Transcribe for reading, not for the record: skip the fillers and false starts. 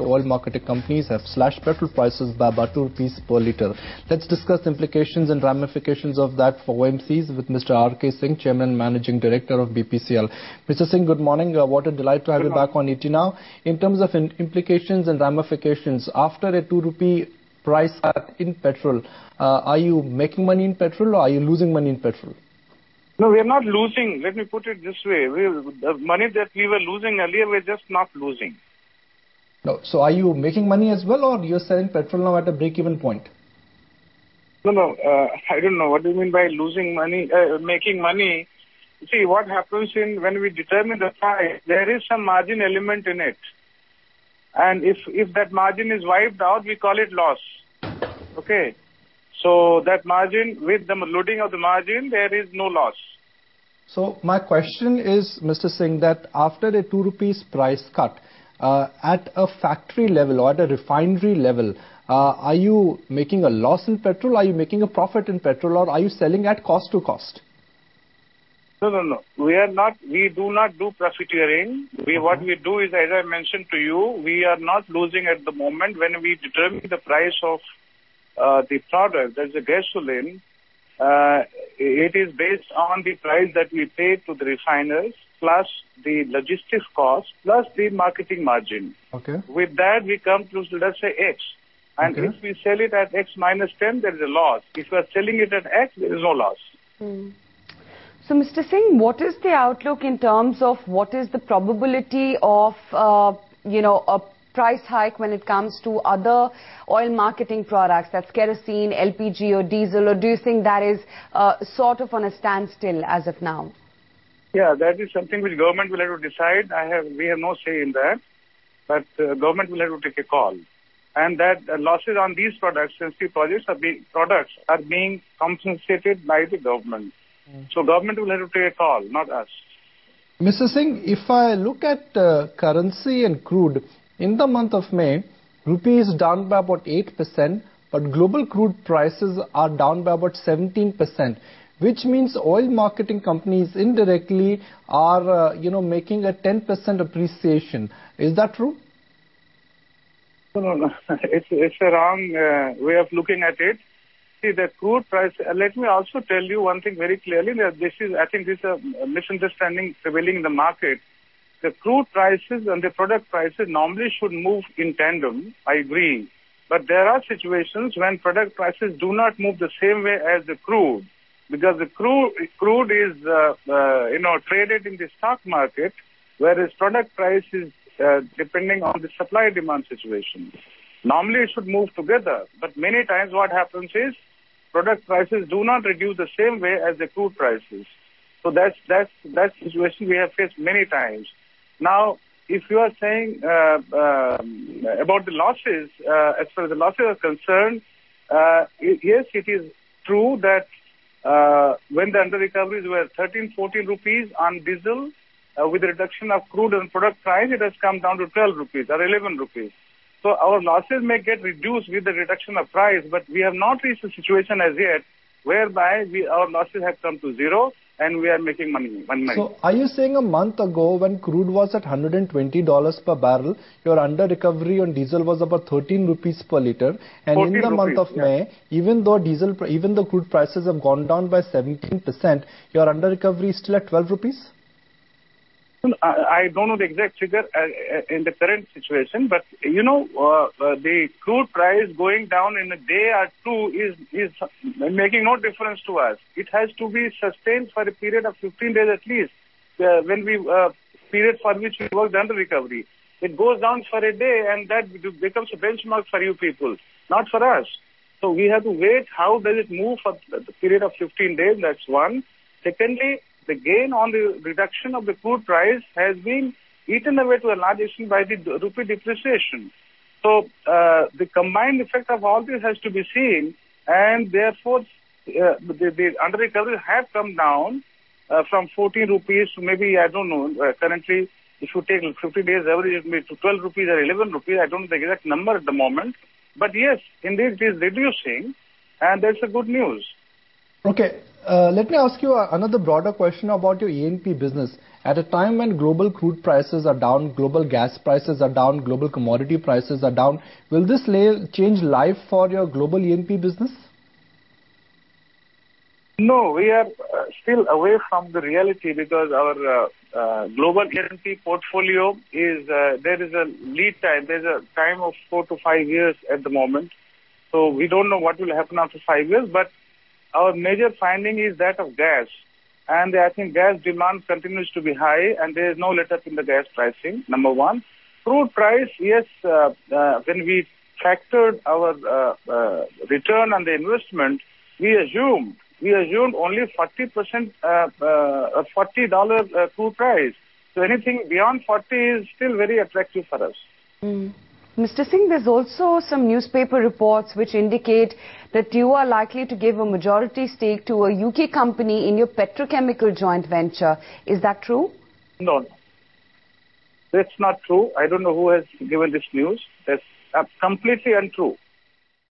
oil marketing companies have slashed petrol prices by about 2 rupees per litre. Let's discuss the implications and ramifications of that for OMCs with Mr. R.K. Singh, Chairman and Managing Director of BPCL. Mr. Singh, good morning. What a delight to have you back on ET now. In terms of implications and ramifications, after a 2 rupee price cut in petrol, are you making money in petrol or are you losing money in petrol? No, we are not losing. Let me put it this way. The money that we were losing earlier, we're just not losing. No. So are you making money as well, or you're selling petrol now at a break-even point? No. I don't know. What do you mean by losing money, making money? See, what happens when we determine the price, there is some margin element in it. And if that margin is wiped out, we call it loss. Okay? So that margin, with the loading of the margin, there is no loss. So my question is, Mr. Singh, that after a 2 rupees price cut, at a factory level or at a refinery level, are you making a loss in petrol? Are you making a profit in petrol, or are you selling at cost to cost? No. We are not. We do not do profiteering. What we do is, as I mentioned to you, we are not losing at the moment when we determine the price of the product. That's the gasoline. It is based on the price that we pay to the refiners, plus the logistics cost, plus the marketing margin. Okay. With that, we come to, let's say, X. And if we sell it at X minus 10, there is a loss. If we are selling it at X, there is no loss. So, Mr. Singh, what is the outlook in terms of what is the probability of, a price hike when it comes to other oil marketing products, that's kerosene, LPG or diesel, or do you think that is sort of on a standstill as of now? Yeah, that is something which government will have to decide. We have no say in that, but government will have to take a call. And that losses on these products, sensitive projects are being compensated by the government. So government will have to take a call, not us. Mr. Singh, if I look at currency and crude, in the month of May, rupee is down by about 8%, but global crude prices are down by about 17%, which means oil marketing companies indirectly are, making a 10% appreciation. Is that true? No. It's a wrong way of looking at it. See, the crude price, let me also tell you one thing very clearly, that I think this is a misunderstanding prevailing in the market. The crude prices and the product prices normally should move in tandem, I agree. But there are situations when product prices do not move the same way as the crude, because the crude is, traded in the stock market, whereas product price is depending on the supply-demand situation. Normally it should move together, but many times what happens is product prices do not reduce the same way as the crude prices. So that's situation we have faced many times. Now, if you are saying about the losses, as far as the losses are concerned, yes, it is true that when the under-recoveries were 13, 14 rupees on diesel, with the reduction of crude and product price, it has come down to 12 rupees or 11 rupees. So our losses may get reduced with the reduction of price, but we have not reached a situation as yet whereby our losses have come to zero and we are making money. So are you saying a month ago when crude was at $120 per barrel, your under-recovery on diesel was about 13 rupees per litre, and in the month of May, even though crude prices have gone down by 17%, your under-recovery is still at 12 rupees? I don't know the exact figure in the current situation, but the crude price going down in a day or two is making no difference to us. It has to be sustained for a period of 15 days at least, period for which we worked under recovery. It goes down for a day and that becomes a benchmark for you people, not for us. So we have to wait. How does it move for the period of 15 days? That's one. Secondly, the gain on the reduction of the crude price has been eaten away to a large extent by the rupee depreciation. So the combined effect of all this has to be seen, and therefore the under-recoveries have come down from 14 rupees to maybe, I don't know, currently if you take 50 days average, it may be to 12 rupees or 11 rupees. I don't know the exact number at the moment. But yes, indeed it is reducing, and that's a good news. Okay. Let me ask you another broader question about your E&P business. At a time when global crude prices are down, global gas prices are down, global commodity prices are down, will this change life for your global E&P business? No, we are still away from the reality because our global E&P portfolio is, there is a lead time, there's a time of 4 to 5 years at the moment. So we don't know what will happen after 5 years, but our major finding is that of gas. And I think gas demand continues to be high and there is no let-up in the gas pricing, number one. Crude price, yes, when we factored our return on the investment, we assumed only 40% $40 crude price. So anything beyond 40 is still very attractive for us. Mr. Singh, there's also some newspaper reports which indicate that you are likely to give a majority stake to a UK company in your petrochemical joint venture. Is that true? No. That's not true. I don't know who has given this news. That's completely untrue.